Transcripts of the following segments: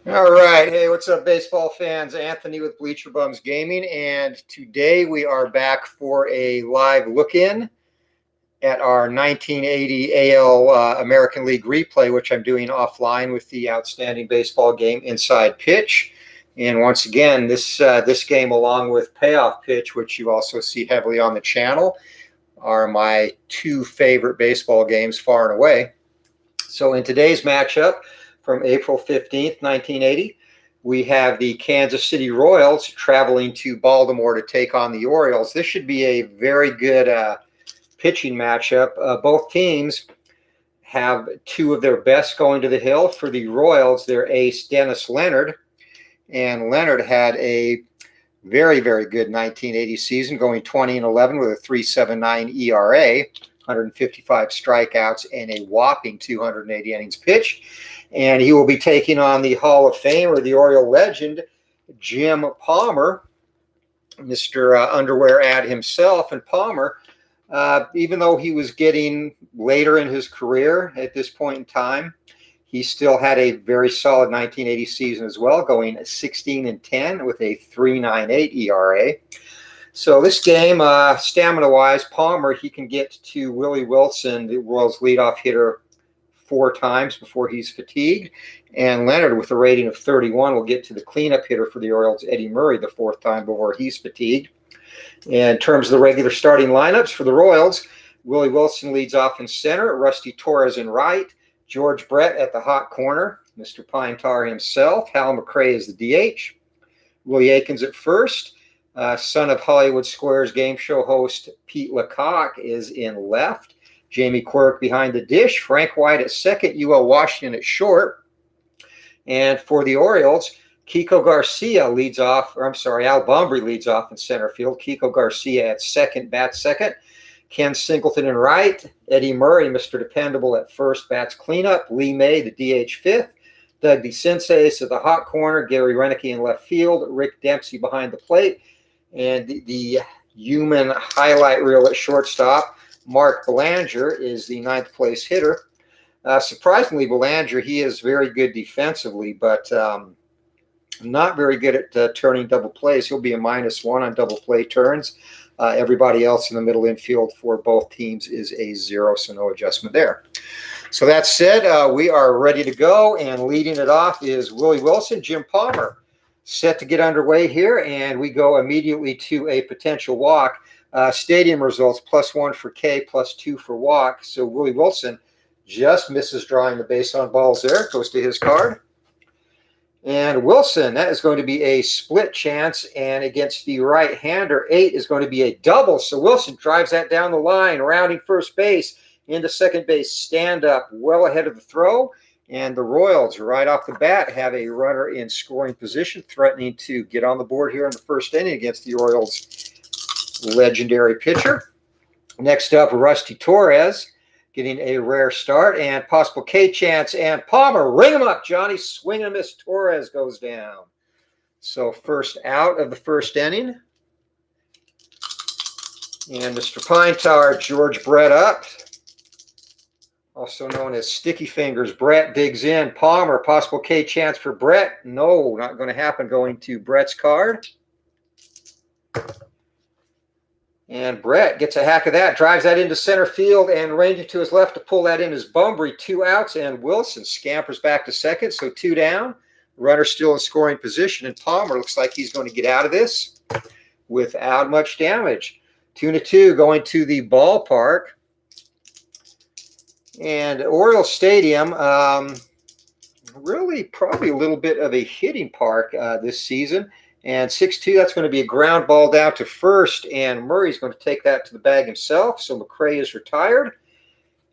All right. Hey, what's up, baseball fans? Anthony with Bleacher Bums Gaming. And today we are back for a live look in at our 1980 AL American League replay, which I'm doing offline with the outstanding baseball game Inside Pitch. And once again, this game, along with Payoff Pitch, which you also see heavily on the channel, are my two favorite baseball games far and away. So in today's matchup from April 15th, 1980, we have the Kansas City Royals traveling to Baltimore to take on the Orioles. This should be a very good pitching matchup. Both teams have two of their best going to the hill. For the Royals, their ace, Dennis Leonard. And Leonard had a very, very good 1980 season, going 20-11 with a 3.79 ERA. 155 strikeouts, and a whopping 280 innings pitched. And he will be taking on the Hall of Famer, the Oriole legend, Jim Palmer, Mr. Underwear ad himself. And Palmer, even though he was getting later in his career at this point in time, he still had a very solid 1980 season as well, going 16-10 with a 3.98 ERA. So this game, stamina-wise, Palmer, he can get to Willie Wilson, the Royals' leadoff hitter, 4 times before he's fatigued. And Leonard, with a rating of 31, will get to the cleanup hitter for the Orioles, Eddie Murray, the 4th time before he's fatigued. And in terms of the regular starting lineups for the Royals, Willie Wilson leads off in center, Rusty Torres in right, George Brett at the hot corner, Mr. Pine Tar himself, Hal McRae is the DH, Willie Aikens at first. Son of Hollywood Squares game show host Pete Lecoq is in left. Jamie Quirk behind the dish. Frank White at second. UL Washington at short. And for the Orioles, Kiko Garcia leads off, or I'm sorry, Al Bumbry leads off in center field. Kiko Garcia at second, bats second. Ken Singleton in right. Eddie Murray, Mr. Dependable, at first, bats cleanup. Lee May, the DH, fifth. Doug DeCinces at the hot corner. Gary Renicky in left field. Rick Dempsey behind the plate. And the human highlight reel at shortstop, Mark Belanger, is the 9th place hitter. Surprisingly, Belanger, he is very good defensively, but not very good at turning double plays. He'll be a -1 on double play turns. Everybody else in the middle infield for both teams is a 0, so no adjustment there. So that said, we are ready to go, and leading it off is Willie Wilson, Jim Palmer. Set to get underway here, and we go immediately to a potential walk. Stadium results, +1 for K, +2 for walk. So Willie Wilson just misses drawing the base on balls there. Goes to his card. And Wilson, that is going to be a split chance, and against the right-hander, 8 is going to be a double. So Wilson drives that down the line, rounding first base into second base, stand up well ahead of the throw. And the Royals, right off the bat, have a runner in scoring position, threatening to get on the board here in the first inning against the Orioles' legendary pitcher. Next up, Rusty Torres getting a rare start and possible K chance. And Palmer, ring him up, Johnny. Swing and a miss. Torres goes down. So first out of the first inning. And Mr. Pine Tar, George Brett up. Also known as Sticky Fingers. Brett digs in. Palmer, possible K chance for Brett. No, not going to happen. Going to Brett's card. And Brett gets a hack of that. Drives that into center field and ranging to his left to pull that in is Bumbry. 2 outs, and Wilson scampers back to second. So 2 down. Runner still in scoring position, and Palmer looks like he's going to get out of this without much damage. 2-2 going to the ballpark. And Orioles Stadium, really probably a little bit of a hitting park this season. And 6-2, that's going to be a ground ball down to first, and Murray's going to take that to the bag himself. So McRae is retired.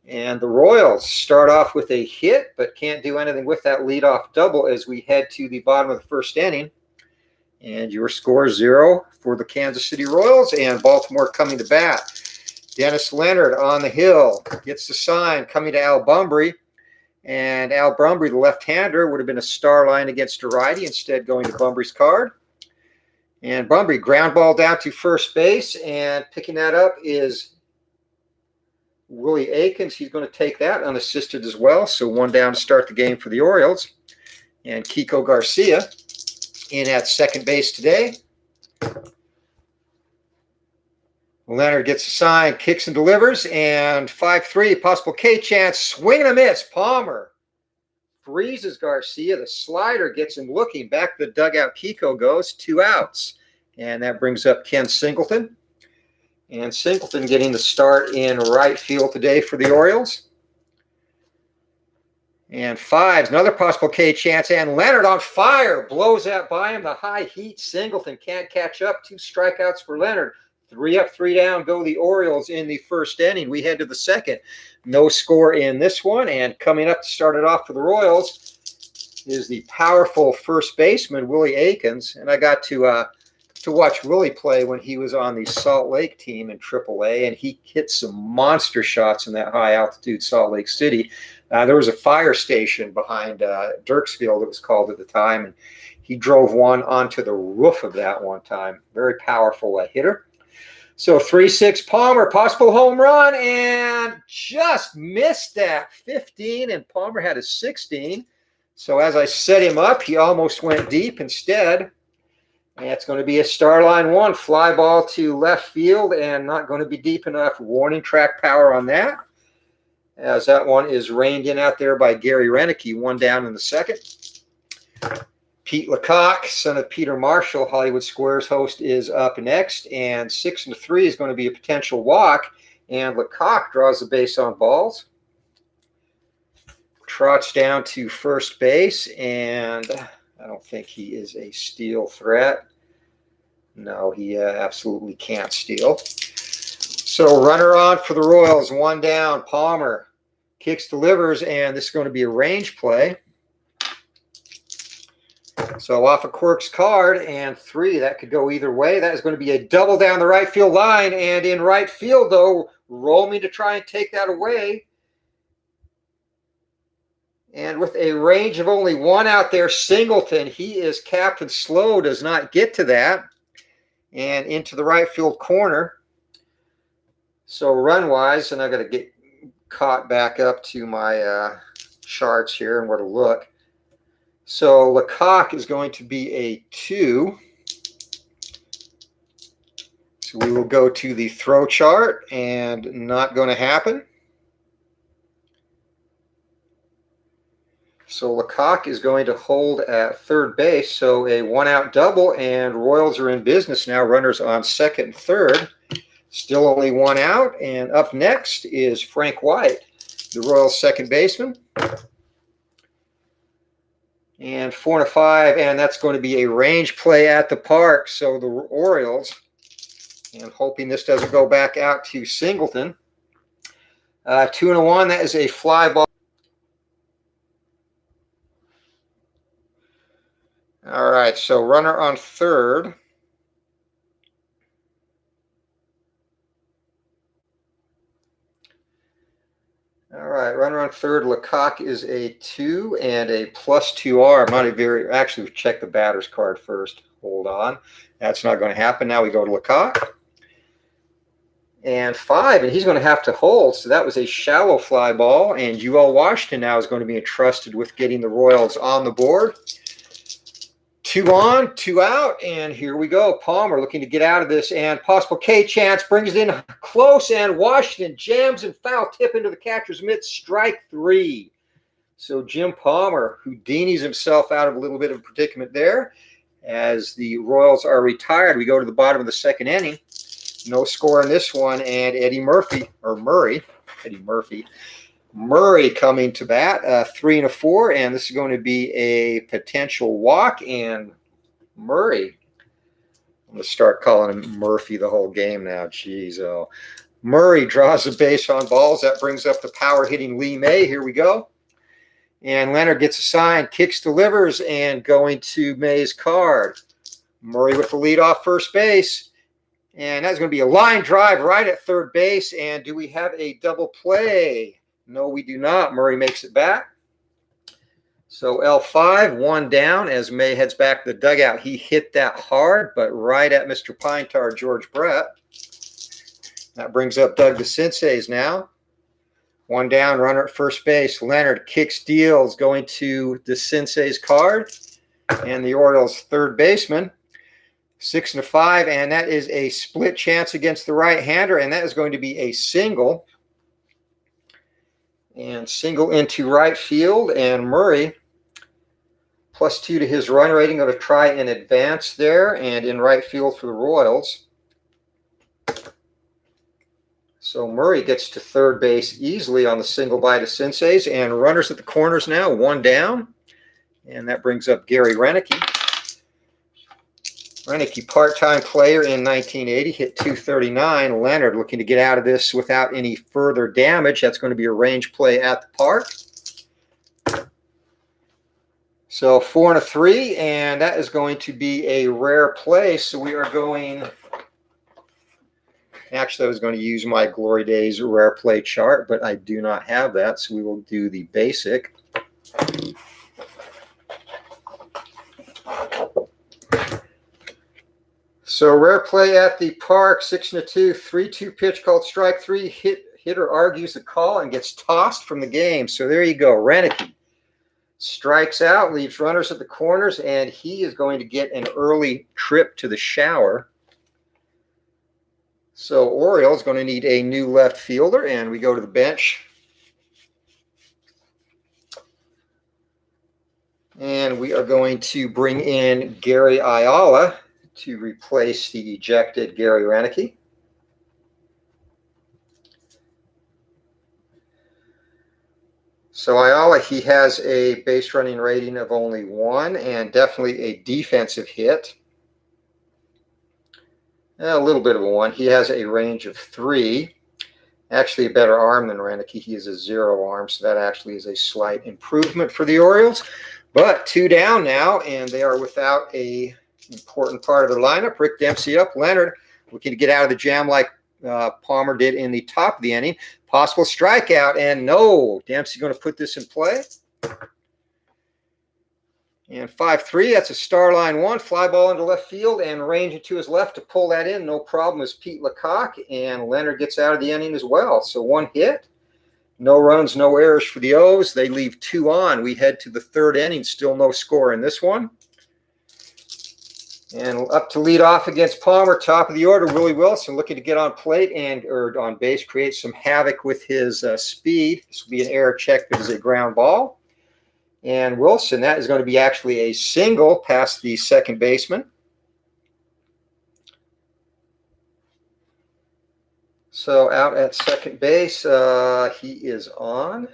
And the Royals start off with a hit, but can't do anything with that leadoff double as we head to the bottom of the first inning. And your score 0 for the Kansas City Royals, and Baltimore coming to bat. Dennis Leonard on the hill gets the sign, coming to Al Bumbry. And Al Bumbry, the left-hander, would have been a star line against a righty, instead going to Bumbry's card. And Bumbry, ground ball down to first base, and picking that up is Willie Aikens. He's going to take that unassisted as well. So 1 down to start the game for the Orioles. And Kiko Garcia in at second base today. Leonard gets a sign, kicks and delivers, and 5-3, possible K chance, swing and a miss. Palmer freezes Garcia. The slider gets him looking. Back to the dugout, Kiko goes, 2 outs. And that brings up Ken Singleton. And Singleton getting the start in right field today for the Orioles. And 5's another possible K chance, and Leonard on fire, blows that by him. The high heat, Singleton can't catch up. 2 strikeouts for Leonard. 3 up, 3 down go the Orioles in the first inning. We head to the second. No score in this one, and coming up to start it off for the Royals is the powerful first baseman, Willie Aikens. And I got to watch Willie play when he was on the Salt Lake team in AAA, and he hit some monster shots in that high-altitude Salt Lake City. There was a fire station behind Dirksfield, it was called at the time, and he drove one onto the roof of that one time. Very powerful hitter. So 3-6 Palmer, possible home run, and just missed that. 15, and Palmer had a 16. So as I set him up, he almost went deep instead. And it's going to be a star line 1, fly ball to left field, and not going to be deep enough. Warning track power on that, as that one is reined in out there by Gary Renicky, 1 down in the second. Pete Lecoq, son of Peter Marshall, Hollywood Squares host, is up next, and 6-3 is going to be a potential walk, and Lecoq draws the base on balls. Trots down to first base, and I don't think he is a steal threat. No, he absolutely can't steal. So runner on for the Royals, 1 down. Palmer kicks, delivers, and this is going to be a range play. So off of Quirk's card, and 3, that could go either way. That is going to be a double down the right field line, and in right field, though, roaming to try and take that away. And with a range of only 1 out there, Singleton, he is capped and slow, does not get to that. And into the right field corner. So run-wise, and I got to get caught back up to my charts here and where to look. So Lecoq is going to be a 2. So we will go to the throw chart, and not going to happen. So Lecoq is going to hold at third base, so a 1-out double, and Royals are in business now. Runners on second and third. Still only 1 out, and up next is Frank White, the Royals second baseman. And 4-5, and that's going to be a range play at the park. So the Orioles, and hoping this doesn't go back out to Singleton. 2-1, that is a fly ball. All right, so runner on third. All right, runner on third. Lecoq is a 2 and a +2R. I'm not a very, actually, we check the batter's card first. Hold on. That's not going to happen. Now we go to Lecoq. And 5, and he's going to have to hold. So that was a shallow fly ball, and UL Washington now is going to be entrusted with getting the Royals on the board. 2 on, 2 out, and here we go. Palmer looking to get out of this, and possible K chance, brings it in close, and Washington jams and foul tip into the catcher's mitt, strike 3. So Jim Palmer Houdinis himself out of a little bit of a predicament there. As the Royals are retired, we go to the bottom of the second inning. No score in this one, and Murray coming to bat, 3 and a 4, and this is going to be a potential walk. And Murray, I'm going to start calling him Murphy the whole game now. Jeez, oh. Murray draws a base on balls. That brings up the power hitting Lee May. Here we go. And Leonard gets a sign, kicks, delivers, and going to May's card. Murray with the lead off first base. And that's going to be a line drive right at third base. And do we have a double play? No, we do not. Murray makes it back. So L5, 1 down as May heads back to the dugout. He hit that hard, but right at Mr. Pine Tar, George Brett. That brings up Doug DeCinces now. One down, runner at first base. Leonard kicks, deals, going to the Sensei's card. And the Orioles' third baseman. 6-5, and that is a split chance against the right-hander, and that is going to be a single. And single into right field, and Murray +2 to his run rating, going to try and advance there, and in right field for the Royals. So Murray gets to third base easily on the single by the Senseis, and runners at the corners now, one down, and that brings up Gary Renicky. Renicky, part-time player in 1980, hit .239. Leonard looking to get out of this without any further damage. That's going to be a range play at the park. So 4-3, and that is going to be a rare play. So we are going... Actually, I was going to use my Glory Days rare play chart, but I do not have that, so we will do the basic. So rare play at the park, 6-2, 3-2 pitch called strike three. Hitter argues the call and gets tossed from the game. So there you go. Renicky strikes out, leaves runners at the corners, and he is going to get an early trip to the shower. So Orioles going to need a new left fielder, and we go to the bench. And we are going to bring in Gary Ayala to replace the ejected Gary Renicky. So Ayala, he has a base running rating of only 1 and definitely a defensive hit. A little bit of a 1. He has a range of 3. Actually a better arm than Renicky. He is a 0 arm, so that actually is a slight improvement for the Orioles. But 2 down now, and they are without a important part of the lineup. Rick Dempsey up. Leonard looking to get out of the jam like Palmer did in the top of the inning. Possible strikeout, and no. Dempsey going to put this in play. And 5-3, that's a star line 1. Fly ball into left field and range it to his left to pull that in. No problem is Pete Lecoq, and Leonard gets out of the inning as well. So 1 hit. No runs, no errors for the O's. They leave 2 on. We head to the 3rd inning. Still no score in this one. And up to lead off against Palmer, top of the order, Willie Wilson looking to get on plate or on base, create some havoc with his speed. This will be an error check that is a ground ball. And Wilson, that is going to be actually a single past the second baseman. So out at second base, he is on.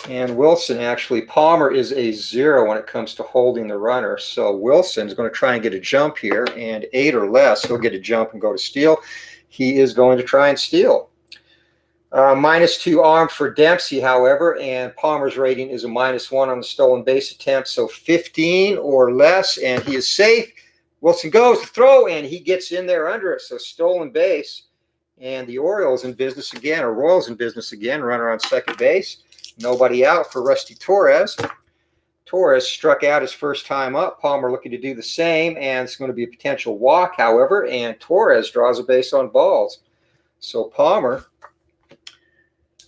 And Wilson, actually, Palmer is a 0 when it comes to holding the runner. So Wilson is going to try and get a jump here, and 8 or less, he'll get a jump and go to steal. He is going to try and steal. -2 arm for Dempsey, however, and Palmer's rating is a -1 on the stolen base attempt. So 15 or less, and he is safe. Wilson goes to throw, and he gets in there under it. So stolen base, and the Orioles in business again, or Royals in business again. Runner on second base. Nobody out for Rusty Torres. Torres struck out his first time up. Palmer looking to do the same, and it's going to be a potential walk, however, and Torres draws a base on balls. So Palmer,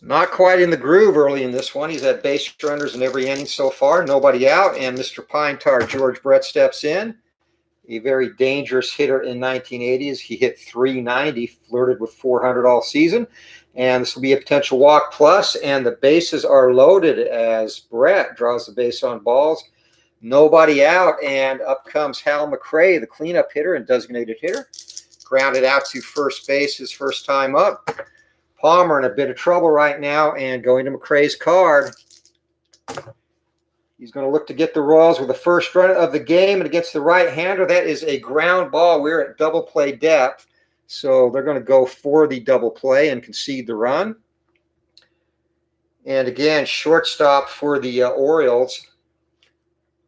not quite in the groove early in this one. He's had base runners in every inning so far. Nobody out, and Mr. Pine Tar, George Brett, steps in. A very dangerous hitter in 1980s. He hit .390, flirted with .400 all season. And this will be a potential walk plus, and the bases are loaded as Brett draws the base on balls. Nobody out, and up comes Hal McRae, the cleanup hitter and designated hitter. Grounded out to first base his first time up. Palmer in a bit of trouble right now, and going to McRae's card. He's going to look to get the Royals with the first run of the game, and against the right-hander, that is a ground ball. We're at double play depth. So they're going to go for the double play and concede the run. And again, shortstop for the Orioles,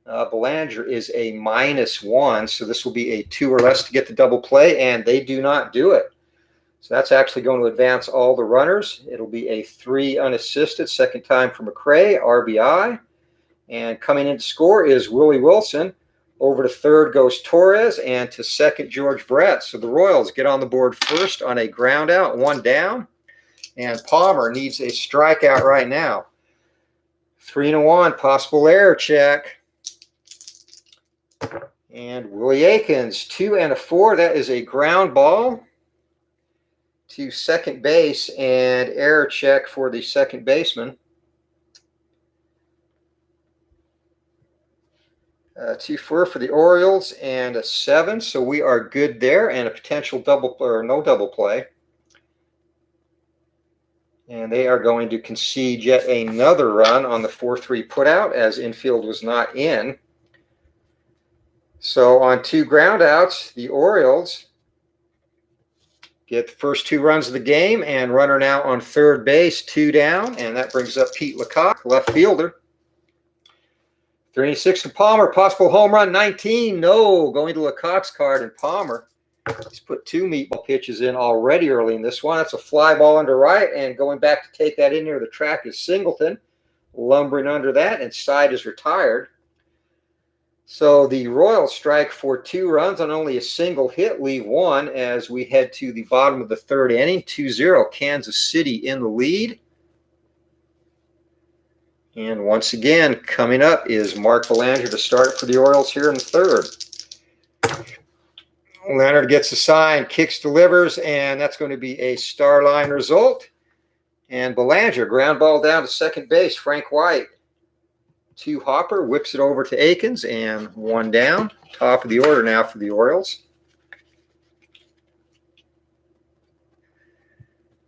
Belanger is a -1. So this will be a 2 or less to get the double play, and they do not do it. So that's actually going to advance all the runners. It'll be a 3 unassisted, second time for McRae, RBI. And coming in to score is Willie Wilson. Over to third goes Torres, and to second, George Brett. So the Royals get on the board first on a ground out, 1 down. And Palmer needs a strikeout right now. 3-1, possible error check. And Willie Aikens, 2 and a 4. That is a ground ball to second base, and error check for the second baseman. 2-4 for the Orioles and a 7, so we are good there, and a potential double or no double play. And they are going to concede yet another run on the 4-3 putout, as infield was not in. So on 2 groundouts, the Orioles get the first 2 runs of the game, and runner now on third base, 2 down, and that brings up Pete Lecoq, left fielder. 3-6 to Palmer, possible home run, 19, no, going to Lecoq's card, and Palmer, he's put 2 meatball pitches in already early in this one. That's a fly ball under right, and going back to take that in near the track is Singleton, lumbering under that, and side is retired. So the Royals strike for 2 runs on only a single hit, leave 1 as we head to the bottom of the 3rd inning. 2-0, Kansas City in the lead. And once again, coming up is Mark Belanger to start for the Orioles here in the 3rd. Leonard gets a sign, kicks, delivers, and that's going to be a star line result. And Belanger, ground ball down to second base. Frank White, 2 hopper, whips it over to Aikens, and 1 down. Top of the order now for the Orioles.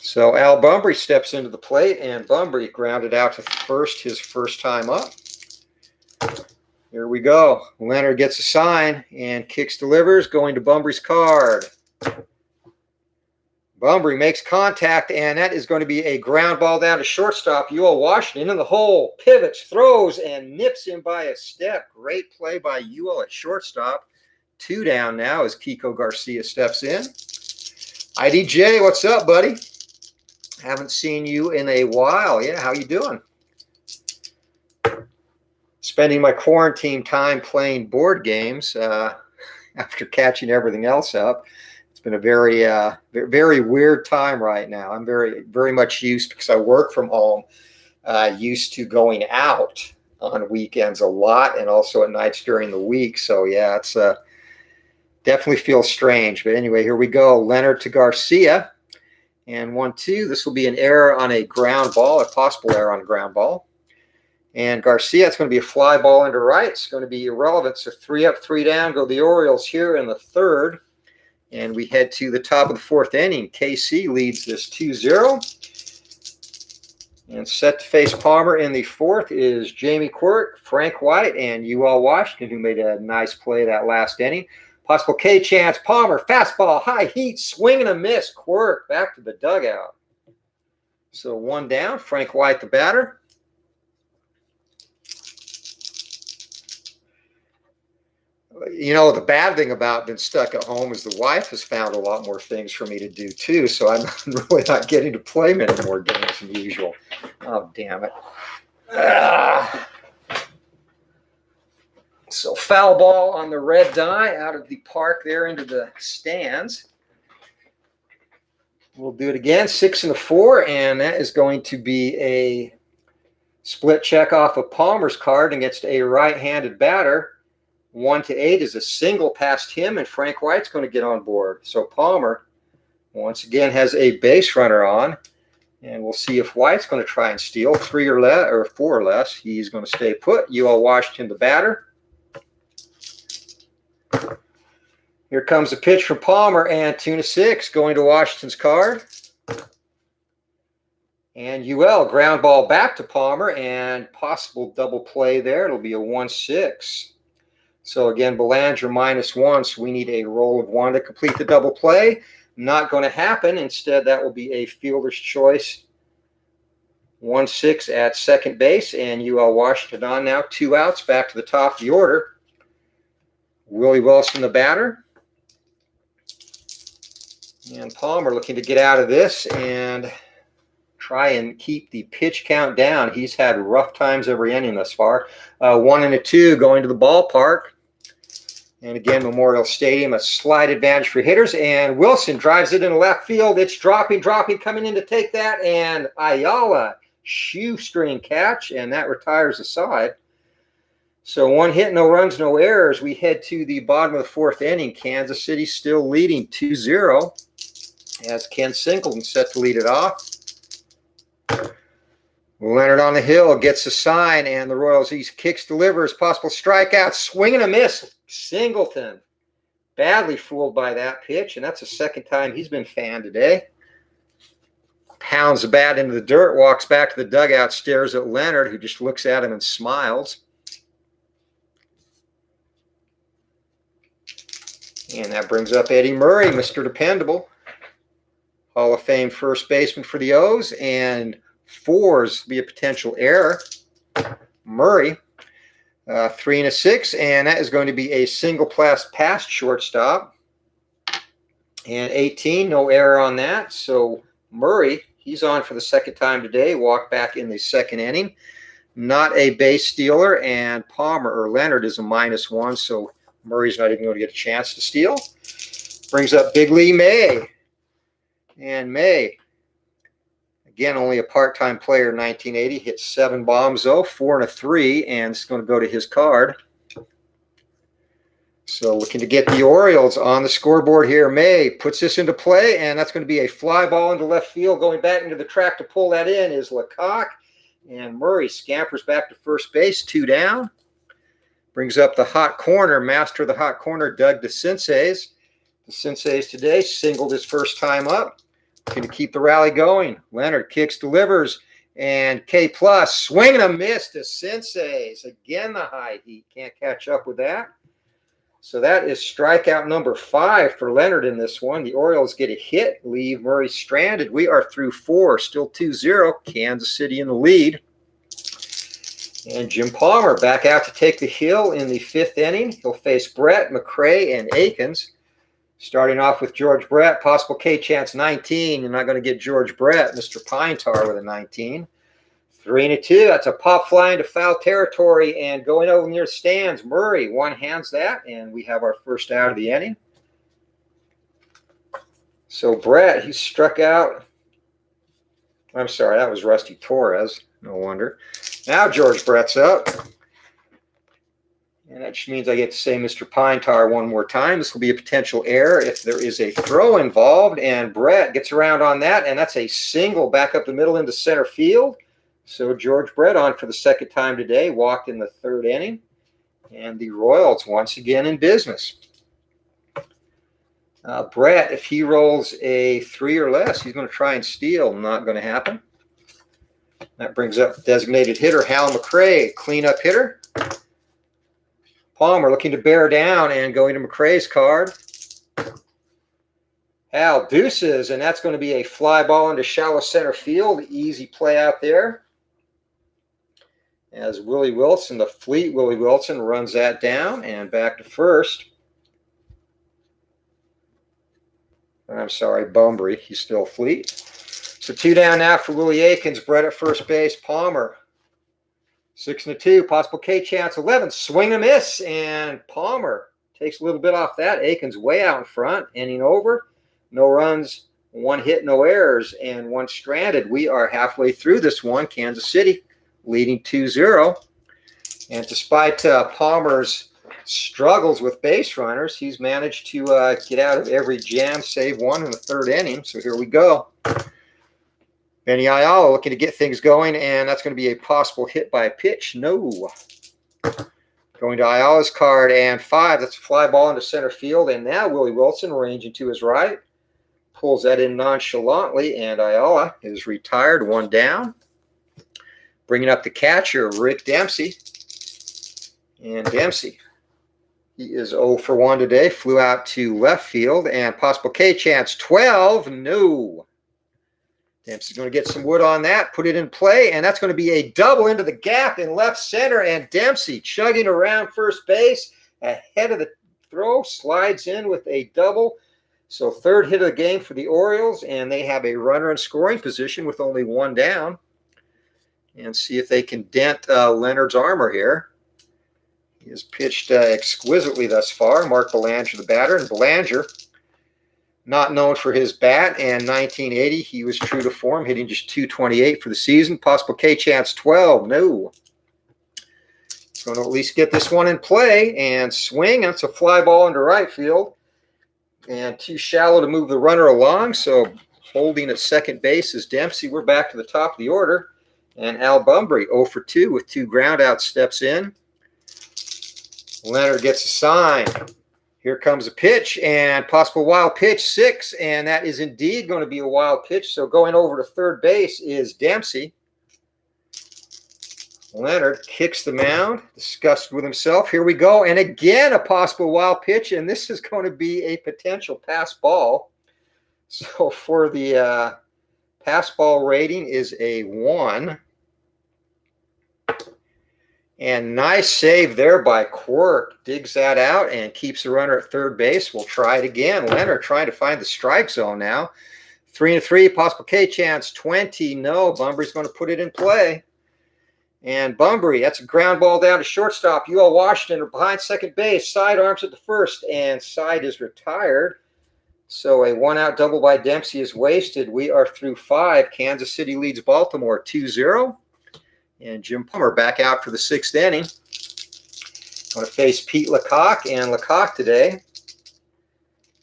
So Al Bumbry steps into the plate, and Bumbry grounded out to first his first time up. Here we go. Leonard gets a sign and kicks, delivers, going to Bumbry's card. Bumbry makes contact, and that is going to be a ground ball down to shortstop. Ewell Washington in the hole, pivots, throws, and nips him by a step. Great play by Ewell at shortstop. 2 down now as Kiko Garcia steps in. IDJ, what's up, buddy? Haven't seen you in a while. Yeah, how you doing? Spending my quarantine time playing board games after catching everything else up. It's been a very, very weird time right now. I'm very much used, because I work from home, used to going out on weekends a lot, and also at nights during the week. So yeah, it's definitely feels strange. But anyway, here we go. Leonard to Garcia. And 1-2. This will be an error on a ground ball, a possible error on a ground ball. And Garcia, it's going to be a fly ball into right. It's going to be irrelevant. So 3 up, 3 down. Go the Orioles here in the 3rd. And we head to the top of the 4th inning. KC leads this 2-0. And set to face Palmer in the 4th is Jamie Quirk, Frank White, and Ewell Washington, who made a nice play that last inning. Possible K chance. Palmer, fastball, high heat, swing and a miss. Quirk back to the dugout. So 1 down. Frank White, the batter. You know, the bad thing about being stuck at home is the wife has found a lot more things for me to do too. So I'm really not getting to play many more games than usual. Oh, damn it. So foul ball on the red die out of the park there into the stands. We'll do it again, 6 and a 4, and that is going to be a split check off of Palmer's card against a right-handed batter. 1 to 8 is a single past him, and Frank White's going to get on board. So Palmer once again has a base runner on, and we'll see if White's going to try and steal 3 or less or 4 or less. He's going to stay put. Ewell Washington, the batter. Here comes a pitch from Palmer, and 2-6 going to Washington's card. And Ewell, ground ball back to Palmer, and possible double play there. It'll be a 1-6. So again, Belanger -1, so we need a roll of 1 to complete the double play. Not going to happen. Instead, that will be a fielder's choice. 1-6 at second base, and Ewell Washington on now. 2 outs, back to the top of the order. Willie Wilson, the batter. And Palmer looking to get out of this and try and keep the pitch count down. He's had rough times every inning thus far. 1 and a 2 going to the ballpark. And again, Memorial Stadium, a slight advantage for hitters. And Wilson drives it into left field. It's dropping, coming in to take that. And Ayala, shoestring catch, and that retires the side. So 1 hit, no runs, no errors. We head to the bottom of the 4th inning. Kansas City still leading 2-0 as Ken Singleton set to lead it off. Leonard on the hill gets a sign, and the Royals, he kicks, delivers, possible strikeout, swing and a miss. Singleton badly fooled by that pitch, and that's the second time he's been fanned today. Pounds the bat into the dirt, walks back to the dugout, stares at Leonard, who just looks at him and smiles. And that brings up Eddie Murray, Mr. Dependable. Hall of Fame first baseman for the O's, and 4s be a potential error. Murray, 3 and a 6, and that is going to be a single past shortstop. And 18, no error on that. So Murray, he's on for the second time today, walked back in the 2nd inning. Not a base stealer, and Leonard is a -1, so Murray's not even going to get a chance to steal. Brings up Big Lee May. And May, again, only a part-time player in 1980, hit 7 bombs, though, 4 and a 3, and it's going to go to his card. So looking to get the Orioles on the scoreboard here. May puts this into play, and that's going to be a fly ball into left field. Going back into the track to pull that in is Lecoq, and Murray scampers back to first base, 2 down. Brings up the hot corner, master of the hot corner, Doug DeCinces. DeCinces today singled his first time up. Going to keep the rally going. Leonard kicks, delivers, and K+, swing and a miss to DeCinces. Again, the high heat. Can't catch up with that. So that is strikeout number 5 for Leonard in this one. The Orioles get a hit, leave Murray stranded. We are through 4, still 2-0. Kansas City in the lead. And Jim Palmer back out to take the hill in the 5th inning. He'll face Brett, McRae, and Akins. Starting off with George Brett, possible K-chance 19. You're not going to get George Brett, Mr. Pine Tar with a 19. 3 and a 2. That's a pop fly into foul territory and going over near the stands. Murray one-hands that, and we have our first out of the inning. So Brett, he struck out. I'm sorry, that was Rusty Torres. No wonder. Now George Brett's up. And that just means I get to say Mr. Pine Tar one more time. This will be a potential error if there is a throw involved. And Brett gets around on that, and that's a single back up the middle into center field. So George Brett on for the second time today, walked in the 3rd inning. And the Royals once again in business. Brett, if he rolls a 3 or less, he's going to try and steal. Not going to happen. That brings up designated hitter Hal McRae, cleanup hitter. Palmer looking to bear down and going to McRae's card. Hal deuces, and that's going to be a fly ball into shallow center field. Easy play out there. As Willie Wilson, the fleet Willie Wilson, runs that down and back to first. I'm sorry, Bumbry. He's still fleet. So 2 down now for Willie Akins. Brett at first base. Palmer. 6 and a 2. Possible K chance 11. Swing and a miss. And Palmer takes a little bit off that. Akins way out in front. Inning over. No runs, 1 hit, no errors, and 1 stranded. We are halfway through this one. Kansas City leading 2-0. And despite Palmer's struggles with base runners, he's managed to get out of every jam save 1 in the 3rd inning. So here we go. Benny Ayala looking to get things going, and that's going to be a possible hit by a pitch. No. Going to Ayala's card, and 5. That's a fly ball into center field, and now Willie Wilson ranging to his right. Pulls that in nonchalantly, and Ayala is retired, 1 down. Bringing up the catcher, Rick Dempsey. And Dempsey, he is 0 for 1 today. Flew out to left field, and possible K chance 12. No. Dempsey's going to get some wood on that, put it in play, and that's going to be a double into the gap in left center, and Dempsey chugging around first base ahead of the throw, slides in with a double. So 3rd hit of the game for the Orioles, and they have a runner in scoring position with only 1 down. And see if they can dent Leonard's armor here. He has pitched exquisitely thus far. Mark Belanger, the batter, and Belanger, not known for his bat, and 1980, he was true to form, hitting just .228 for the season. Possible K chance 12, no. Going to at least get this one in play and swing. That's a fly ball into right field, and too shallow to move the runner along, so holding at second base is Dempsey. We're back to the top of the order, and Al Bumbry 0 for 2 with 2 groundouts steps in. Leonard gets a sign. Here comes a pitch, and possible wild pitch 6, and that is indeed going to be a wild pitch. So going over to third base is Dempsey. Leonard kicks the mound, disgusted with himself. Here we go, and again a possible wild pitch, and this is going to be a potential pass ball. So for the pass ball rating is a 1. And nice save there by Quirk. Digs that out and keeps the runner at third base. We'll try it again. Leonard trying to find the strike zone now. 3-3, possible K chance 20. No, Bumbry's going to put it in play. And Bumbry, that's a ground ball down to shortstop. UL Washington are behind second base. Side arms at the first, and Side is retired. So a 1-out double by Dempsey is wasted. We are through 5. Kansas City leads Baltimore 2-0. And Jim Palmer back out for the 6th inning. Going to face Pete Lecoq, and Lecoq today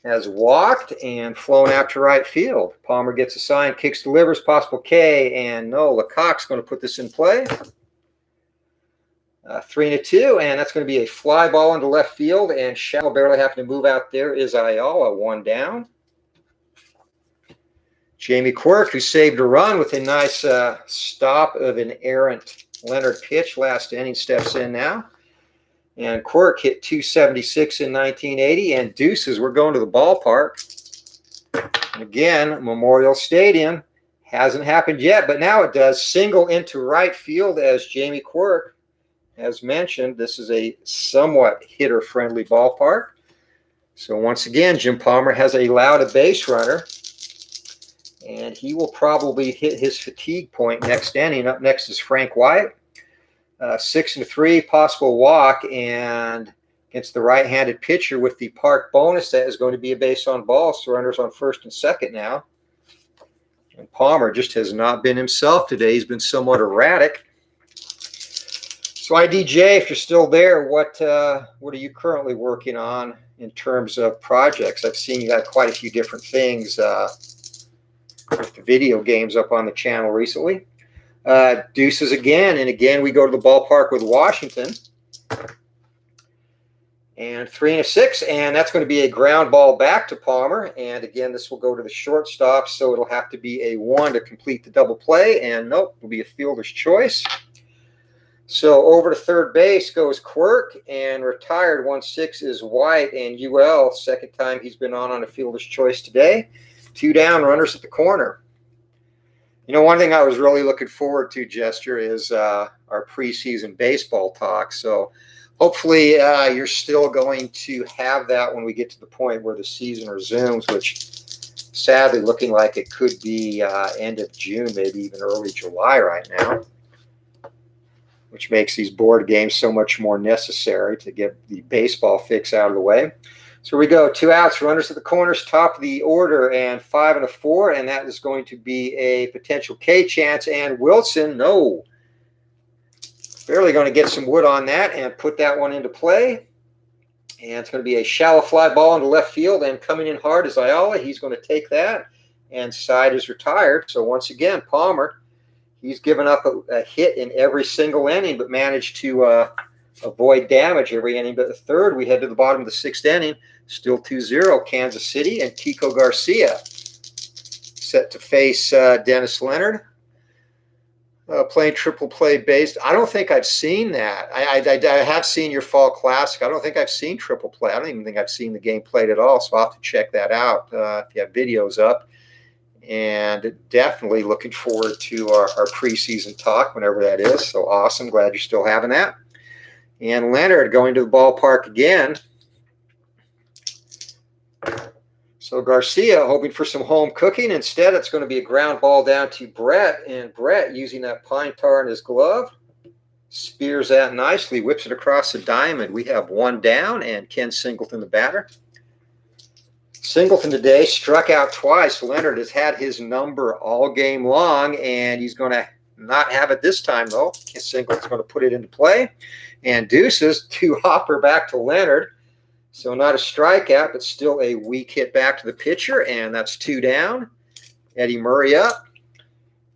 has walked and flown out to right field. Palmer gets a sign, kicks, delivers, possible K, and no, Lecoq's going to put this in play. 3-2, and that's going to be a fly ball into left field, and shallow, barely having to move out there is Ayala, 1 down. Jamie Quirk, who saved a run with a nice stop of an errant Leonard pitch last inning, steps in now. And Quirk hit .276 in 1980, and deuces, we're going to the ballpark. And again, Memorial Stadium. Hasn't happened yet, but now it does. Single into right field as Jamie Quirk has mentioned. This is a somewhat hitter-friendly ballpark. So once again, Jim Palmer has allowed a base runner, and he will probably hit his fatigue point next inning. Up next is Frank Wyatt. 6-3, possible walk, and against the right-handed pitcher with the park bonus, that is going to be a base on ball. So runners on first and second now. And Palmer just has not been himself today. He's been somewhat erratic. So IDJ, if you're still there, what are you currently working on in terms of projects? I've seen you got quite a few different things with the video games up on the channel recently. Deuces again, and again we go to the ballpark with Washington. And 3-6, and that's going to be a ground ball back to Palmer. And again, this will go to the shortstop, so it'll have to be a 1 to complete the double play. And nope, it'll be a fielder's choice. So over to third base goes Quirk, and retired 1-6 is White, and UL, second time he's been on a fielder's choice today. 2 down, runners at the corner. You know, one thing I was really looking forward to, Jester, is our preseason baseball talk. So hopefully you're still going to have that when we get to the point where the season resumes, which sadly looking like it could be end of June, maybe even early July right now, which makes these board games so much more necessary to get the baseball fix out of the way. So we go, 2 outs, runners at the corners, top of the order, and 5 and a 4, and that is going to be a potential K chance. And Wilson, no. Barely going to get some wood on that and put that one into play. And it's going to be a shallow fly ball into left field, and coming in hard is Ayala. He's going to take that, and Side is retired. So once again, Palmer, he's given up a hit in every single inning, but managed to avoid damage every inning. But the third, we head to the bottom of the 6th inning, still 2-0, Kansas City, and Kiko Garcia set to face Dennis Leonard. Playing triple play based. I don't think I've seen that. I have seen your Fall Classic. I don't think I've seen triple play. I don't even think I've seen the game played at all, so I'll have to check that out if you have videos up. And definitely looking forward to our preseason talk whenever that is. So awesome. Glad you're still having that. And Leonard going to the ballpark again. So Garcia hoping for some home cooking. Instead, it's going to be a ground ball down to Brett. And Brett using that pine tar in his glove. spears that nicely, whips it across the diamond. We have one down, and Ken Singleton, the batter. Singleton today struck out twice. Leonard has had his number all game long, and he's going to not have it this time, though. Ken Singleton's going to put it into play. And deuces to hopper back to Leonard. So not a strikeout, but still a weak hit back to the pitcher, and that's two down. Eddie Murray up.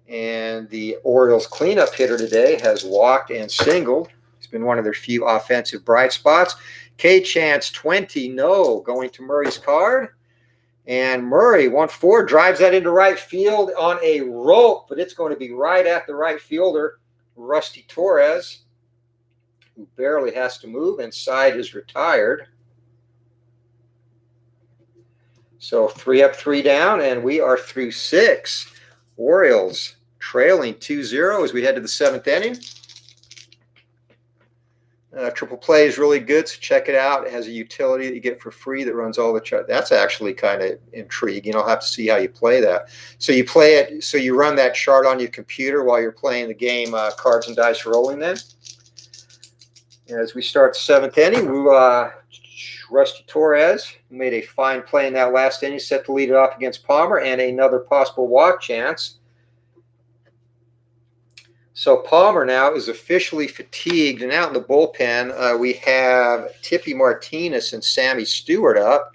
And the Orioles cleanup hitter today has walked and singled. It's been one of their few offensive bright spots. K-Chance 20, no, going to Murray's card. And Murray, 1-4, drives that into right field on a rope, but it's going to be right at the right fielder, Rusty Torres, who barely has to move, and side is retired. So 3 up, 3 down, and we are through 6. Orioles trailing 2-0 as we head to the 7th inning. Triple play is really good, so check it out. It has a utility that you get for free that runs all the charts. That's actually kind of intriguing. I'll have to see how you play that. So you play it, so you run that chart on your computer while you're playing the game Cards and Dice Rolling then. As we start the 7th inning, Rusty Torres made a fine play in that last inning, set to lead it off against Palmer, and another possible walk chance. So Palmer now is officially fatigued, and out in the bullpen, we have Tippy Martinez and Sammy Stewart up.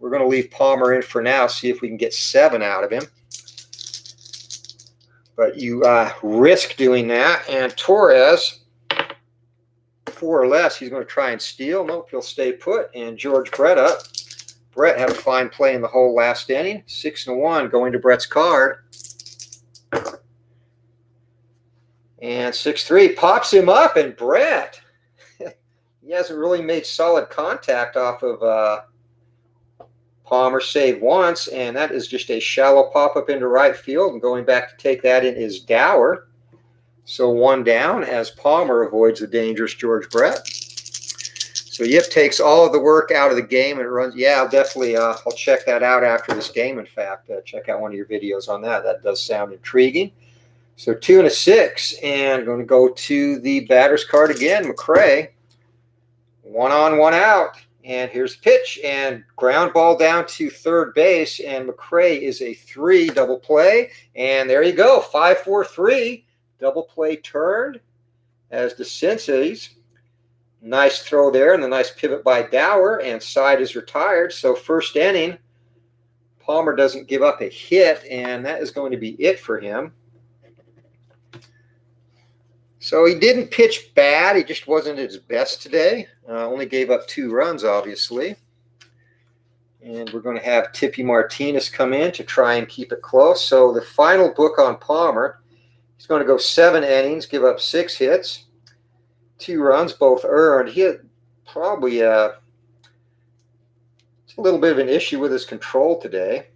We're going to leave Palmer in for now, see if we can get 7 out of him. But you risk doing that, and Torres, 4 or less, he's going to try and steal. Nope, he'll stay put, and George Brett up. Brett had a fine play in the whole last inning. 6-1 going to Brett's card. And 6-3 pops him up, and Brett, he hasn't really made solid contact off of Palmer, save once, and that is just a shallow pop-up into right field, and going back to take that in is Dower. So 1 down as Palmer avoids the dangerous George Brett. So Yip takes all of the work out of the game and runs. Yeah, I'll definitely I'll check that out after this game, in fact. Check out one of your videos on that. That does sound intriguing. So 2 and a 6, and going to go to the batter's card again, McCray. 1 on, 1 out, and here's the pitch, and ground ball down to third base, and McCray is a 3 double play, and there you go, 5-4-3 double play turned as the Senseis. Nice throw there, and the nice pivot by Dower, and side is retired. So first inning, Palmer doesn't give up a hit, and that is going to be it for him. So he didn't pitch bad. He just wasn't at his best today. Only gave up 2 runs, obviously. And we're going to have Tippy Martinez come in to try and keep it close. So the final book on Palmer, he's going to go 7 innings, give up 6 hits, 2 runs, both earned. He had probably it's a little bit of an issue with his control today.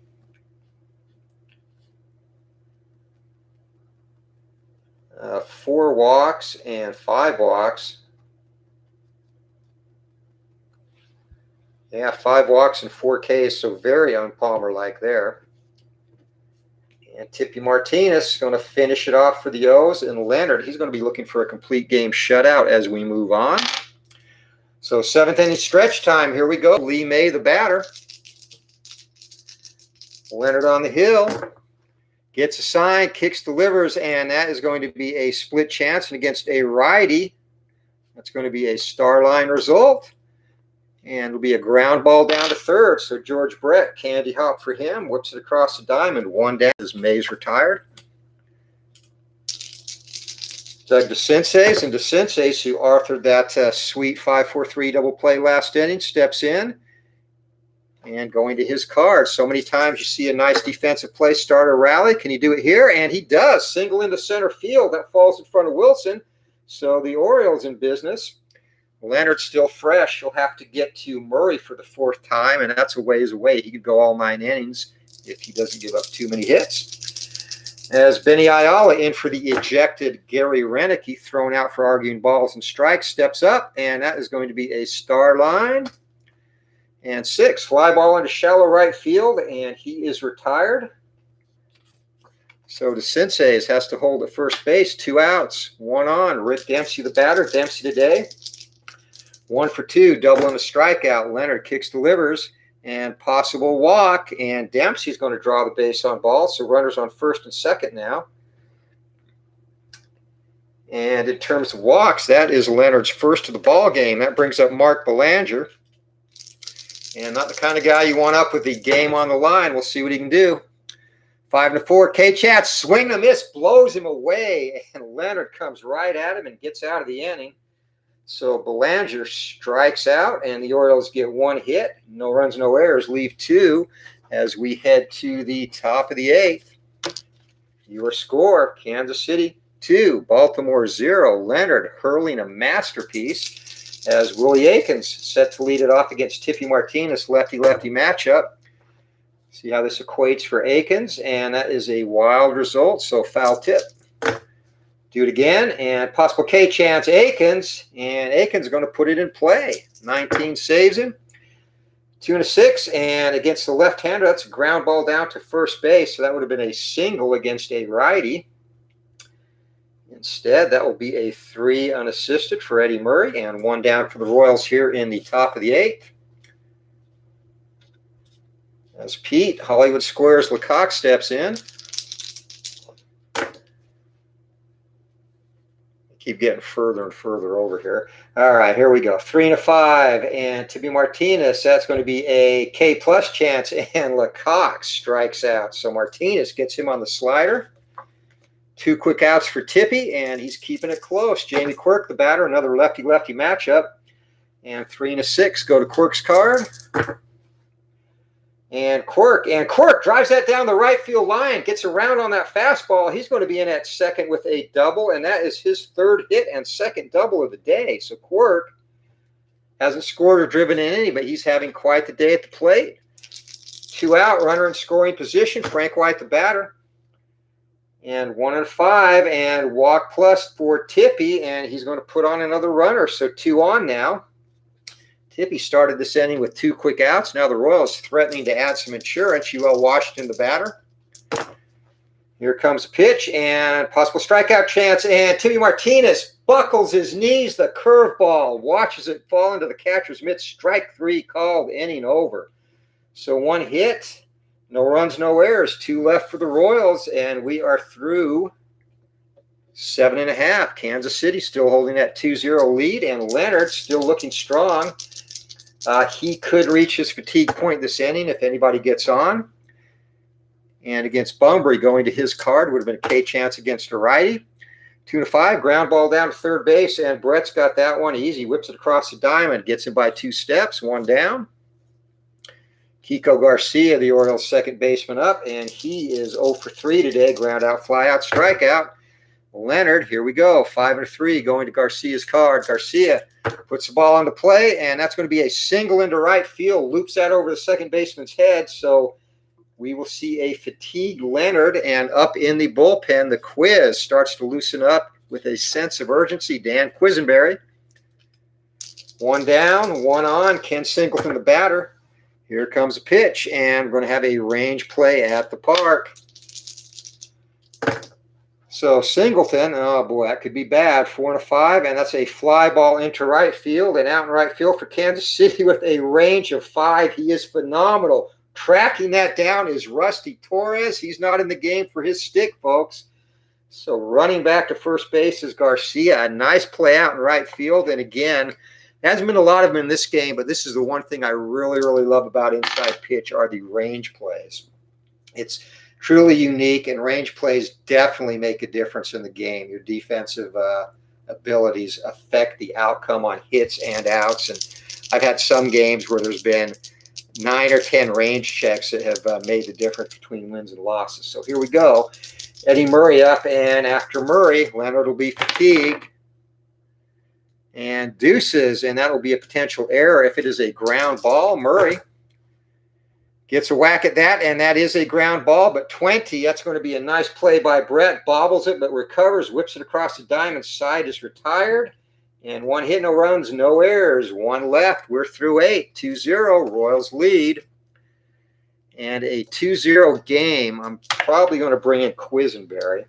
Four walks and 5 walks. Yeah, 5 walks and 4 Ks, so very un-Palmer-like there. And Tippy Martinez is going to finish it off for the O's. And Leonard, he's going to be looking for a complete game shutout as we move on. So 7th inning stretch time. Here we go. Lee May, the batter. Leonard on the hill. Gets a sign, kicks, delivers, and that is going to be a split chance. And against a righty, that's going to be a star line result. And it'll be a ground ball down to third. So George Brett, candy hop for him, whips it across the diamond. 1 down as May's retired. Doug DeSenseis, and DeSenseis, who authored that sweet 5-4-3 double play last inning, steps in. And going to his card. So many times you see a nice defensive play start a rally. Can he do it here? And he does. Single into center field. That falls in front of Wilson. So the Orioles in business. Leonard's still fresh. He'll have to get to Murray for the 4th time, and that's a ways away. He could go all 9 innings if he doesn't give up too many hits. As Benny Ayala in for the ejected Gary Renicky, thrown out for arguing balls and strikes, steps up, and that is going to be a star line. And 6, fly ball into shallow right field, and he is retired. So the Senseis has to hold at first base, 2 outs, 1 on. Rick Dempsey, the batter. Dempsey today, 1 for 2, double and a strikeout. Leonard kicks, delivers, and possible walk. And Dempsey's going to draw the base on ball. So runners on first and second now. And in terms of walks, that is Leonard's first of the ball game. That brings up Mark Belanger. And not the kind of guy you want up with the game on the line. We'll see what he can do. 5-4. K-Chat, swing and a miss, blows him away. And Leonard comes right at him and gets out of the inning. So Belanger strikes out, and the Orioles get 1 hit. No runs, no errors, leave 2 as we head to the top of the 8th. Your score, Kansas City 2, Baltimore 0. Leonard hurling a masterpiece as Willie Aikens set to lead it off against Tippy Martinez, lefty-lefty matchup. See how this equates for Aikens, and that is a wild result, so foul tip. Do it again, and possible K chance Aikens, and Aikens is going to put it in play. 19 saves him. 2 and a 6, and against the left-hander, that's a ground ball down to first base, so that would have been a single against a righty. Instead, that will be a 3 unassisted for Eddie Murray, and 1 down for the Royals here in the top of the 8th. As Pete, Hollywood Squares Lecoq steps in. Keep getting further and further over here. All right, here we go. 3 and a 5, and Tippy Martinez, that's going to be a K-plus chance, and Lecoq strikes out. So Martinez gets him on the slider. 2 quick outs for Tippy, and he's keeping it close. Jamie Quirk, the batter, another lefty-lefty matchup. And 3 and a 6 go to Quirk's card. And Quirk drives that down the right field line, gets around on that fastball. He's going to be in at second with a double, and that is his 3rd hit and 2nd double of the day. So Quirk hasn't scored or driven in any, but he's having quite the day at the plate. 2 out, runner in scoring position. Frank White, the batter. And 1 and 5, and walk plus for Tippy, and he's going to put on another runner. So 2 on now. Tippy started this inning with 2 quick outs. Now the Royals threatening to add some insurance. UL Washington, the batter. Here comes a pitch and possible strikeout chance. And Tippy Martinez buckles his knees. The curveball watches it fall into the catcher's mitt. Strike 3 called, inning over. So 1 hit, no runs, no errors. 2 left for the Royals, and we are through 7.5. Kansas City still holding that 2-0 lead, and Leonard still looking strong. He could reach his fatigue point this inning if anybody gets on. And against Bunbury, going to his card would have been a K chance against a righty. 2 and 5, ground ball down to third base, and Brett's got that one easy. Whips it across the diamond, gets him by 2 steps, 1 down. Kiko Garcia, the Orioles' second baseman, up, and he is 0 for 3 today. Ground out, fly out, strikeout. Leonard, here we go. 5 and 3 going to Garcia's card. Garcia puts the ball into play, and that's going to be a single into right field. Loops that over the second baseman's head. So we will see a fatigued Leonard, and up in the bullpen, the Quiz starts to loosen up with a sense of urgency. Dan Quisenberry. 1 down, 1 on. Ken Singleton, the batter. Here comes a pitch, and we're going to have a range play at the park. So Singleton, oh boy, that could be bad. 4 and 5, and that's a fly ball into right field, and out in right field for Kansas City with a range of 5. He is phenomenal. Tracking that down is Rusty Torres. He's not in the game for his stick, folks. So running back to first base is Garcia. A nice play out in right field, and again, there hasn't been a lot of them in this game, but this is the one thing I really, really love about inside pitch are the range plays. It's truly unique, and range plays definitely make a difference in the game. Your defensive abilities affect the outcome on hits and outs. And I've had some games where there's been 9 or 10 range checks that have made the difference between wins and losses. So here we go. Eddie Murray up, and after Murray, Leonard will be fatigued. And deuces, and that will be a potential error if it is a ground ball. Murray gets a whack at that, and that is a ground ball, but 20, that's going to be a nice play by Brett. Bobbles it, but recovers, whips it across the diamond. Side is retired, and 1 hit, no runs, no errors. 1 left. We're through 8, 2-0. Royals lead. And a 2-0 game. I'm probably going to bring in Quisenberry.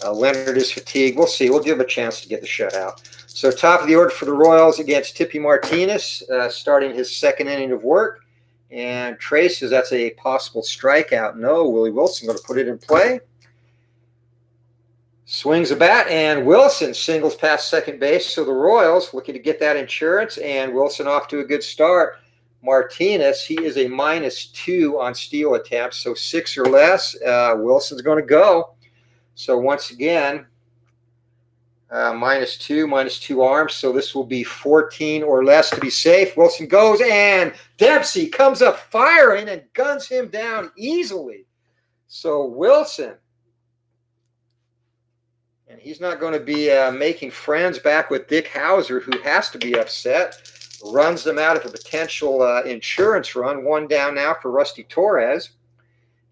Leonard is fatigued. We'll see. We'll give him a chance to get the shutout. So top of the order for the Royals against Tippy Martinez, starting his second inning of work. And Trace says that's a possible strikeout. No, Willie Wilson going to put it in play. Swings a bat, and Wilson singles past second base. So the Royals looking to get that insurance, and Wilson off to a good start. Martinez, he is a -2 on steal attempts, so 6 or less. Wilson's going to go. So once again, -2 arms. So this will be 14 or less to be safe. Wilson goes, and Dempsey comes up firing and guns him down easily. So Wilson, and he's not going to be making friends back with Dick Hauser, who has to be upset. Runs them out of a potential insurance run. 1 down now for Rusty Torres.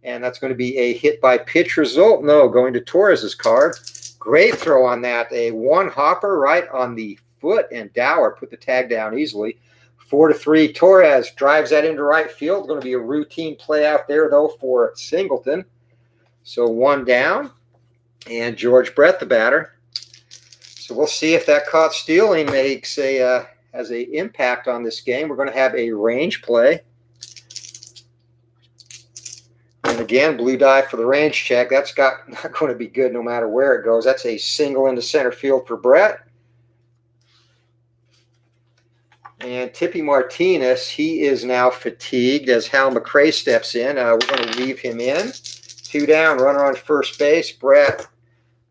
And that's going to be a hit by pitch result. No, going to Torres's card. Great throw on that. A 1-hopper right on the foot, and Dower put the tag down easily. 4-3. Torres drives that into right field. Going to be a routine play out there, though, for Singleton. So 1 down. And George Brett, the batter. So we'll see if that caught stealing makes has an impact on this game. We're going to have a range play. And again, blue die for the range check. That's not going to be good no matter where it goes. That's a single into center field for Brett. And Tippy Martinez, he is now fatigued as Hal McRae steps in. We're going to leave him in. 2 down, runner on first base. Brett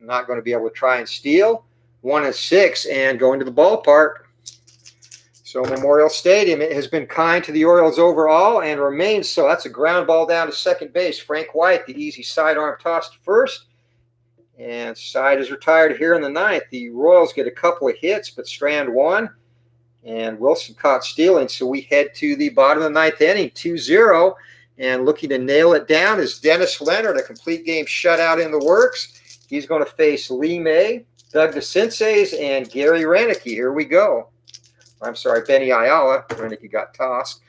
not going to be able to try and steal. 1-6, and going to the ballpark. So Memorial Stadium, it has been kind to the Orioles overall and remains so. That's a ground ball down to second base. Frank White, the easy sidearm toss to first. And side is retired here in the 9th. The Royals get a couple of hits, but Strand 1. And Wilson caught stealing. So we head to the bottom of the 9th inning, 2-0. And looking to nail it down is Dennis Leonard, a complete game shutout in the works. He's going to face Lee May, Doug DeCinces, and Gary Renicky. Here we go. I'm sorry, Benny Ayala. Renicky got tossed.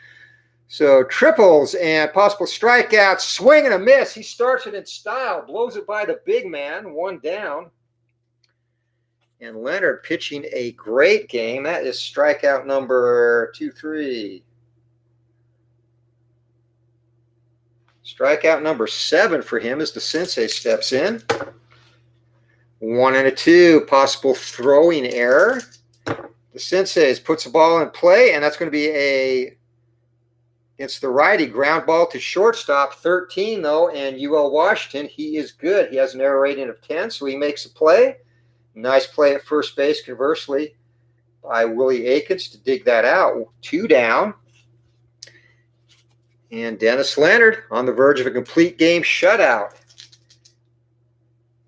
So triples and possible strikeouts. Swing and a miss. He starts it in style. Blows it by the big man. 1 down. And Leonard pitching a great game. That is strikeout number 2-3. Strikeout number 7 for him as DeCinces steps in. 1-2. Possible throwing error. DeCinces puts the ball in play, and that's going to be against the righty. Ground ball to shortstop. 13, though, and UL Washington, he is good. He has an error rating of 10, so he makes a play. Nice play at first base, conversely, by Willie Aikens to dig that out. 2 down. And Dennis Leonard on the verge of a complete game shutout.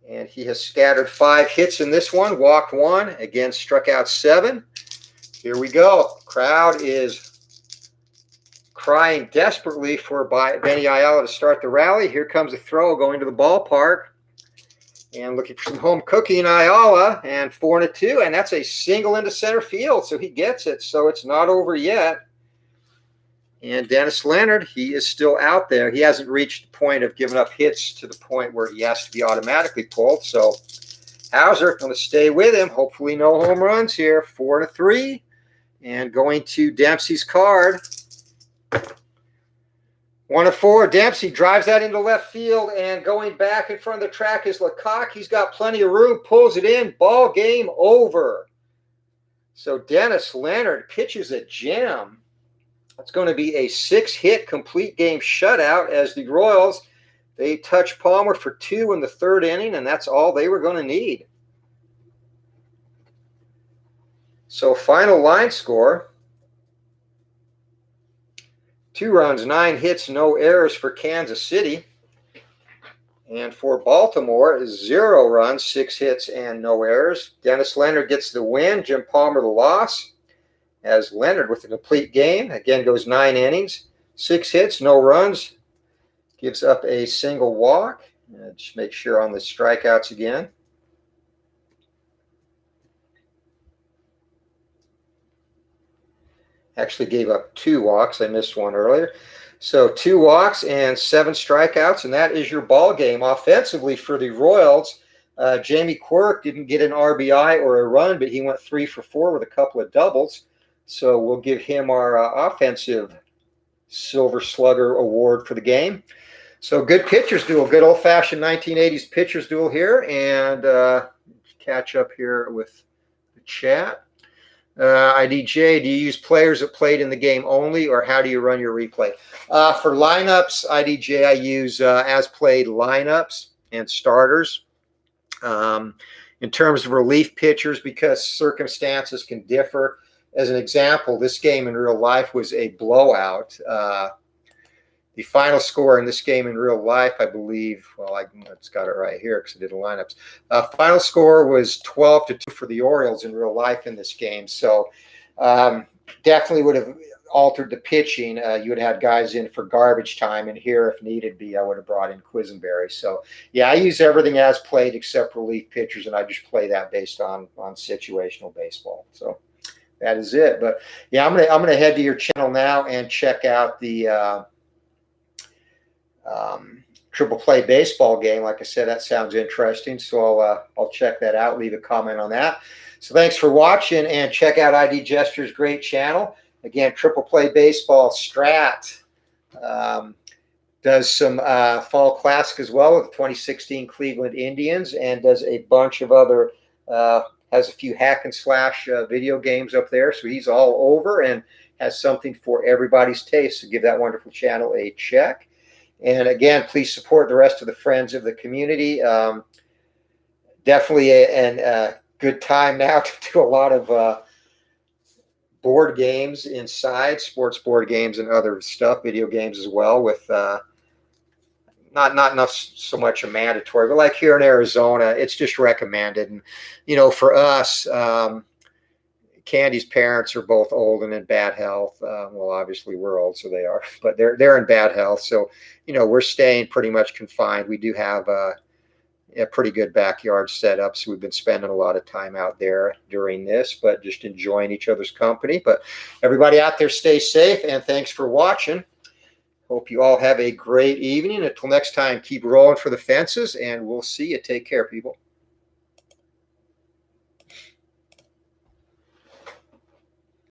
And he has scattered 5 hits in this one, walked 1, again struck out 7. Here we go. Crowd is crying desperately for Benny Ayala to start the rally. Here comes a throw going to the ballpark. And looking for some home cooking, Ayala, and 4-2. And that's a single into center field, so he gets it. So it's not over yet. And Dennis Leonard, he is still out there. He hasn't reached the point of giving up hits to the point where he has to be automatically pulled. So Hauser going to stay with him. Hopefully no home runs here. 4-3. And going to Dempsey's card. 1-4. Dempsey drives that into left field, and going back in front of the track is Lecoq. He's got plenty of room, pulls it in. Ball game over. So Dennis Leonard pitches a gem. It's going to be a 6-hit complete game shutout as the Royals, they touch Palmer for 2 in the 3rd inning, and that's all they were going to need. So final line score, 2 runs, 9 hits, no errors for Kansas City. And for Baltimore, 0 runs, 6 hits, and no errors. Dennis Leonard gets the win, Jim Palmer the loss. As Leonard with a complete game, again goes 9 innings, 6 hits, no runs, gives up a single walk. Just make sure on the strikeouts again. Actually gave up 2 walks. I missed one earlier. So 2 walks and 7 strikeouts, and that is your ball game. Offensively for the Royals, Jamie Quirk didn't get an RBI or a run, but he went 3 for 4 with a couple of doubles. So we'll give him our offensive Silver Slugger award for the game. So good pitchers duel, good old-fashioned 1980s pitchers duel here, and catch up here with the chat. IDJ, do you use players that played in the game only, or how do you run your replay? For lineups, IDJ, I use as played lineups and starters. In terms of relief pitchers, because circumstances can differ. As an example, this game in real life was a blowout. The final score in this game in real life, I believe, well, it's got it right here because I did the lineups. Final score was 12-2 for the Orioles in real life in this game. So definitely would have altered the pitching. You would have had guys in for garbage time, and here, if needed be, I would have brought in Quisenberry. So yeah, I use everything as played except relief pitchers, and I just play that based on situational baseball. So that is it. But yeah, I'm gonna head to your channel now and check out the triple play baseball game. Like I said, that sounds interesting, so I'll check that out, leave a comment on that. So thanks for watching, and check out ID Gesture's great channel. Again, triple play baseball. Strat does some fall classic as well with the 2016 Cleveland Indians, and does a bunch of other has a few hack and slash video games up there. So he's all over and has something for everybody's taste. So give that wonderful channel a check. And again, please support the rest of the friends of the community. Definitely a good time now to do a lot of board games inside, sports board games and other stuff, video games as well, with not enough so much a mandatory, but like here in Arizona, it's just recommended. And, you know, for us, Candy's parents are both old and in bad health. Well, obviously we're old, so they are, but they're in bad health. So, you know, we're staying pretty much confined. We do have a pretty good backyard setup, so we've been spending a lot of time out there during this, but just enjoying each other's company. But everybody out there, stay safe, and thanks for watching. Hope you all have a great evening. Until next time, keep rolling for the fences, and we'll see you. Take care, people.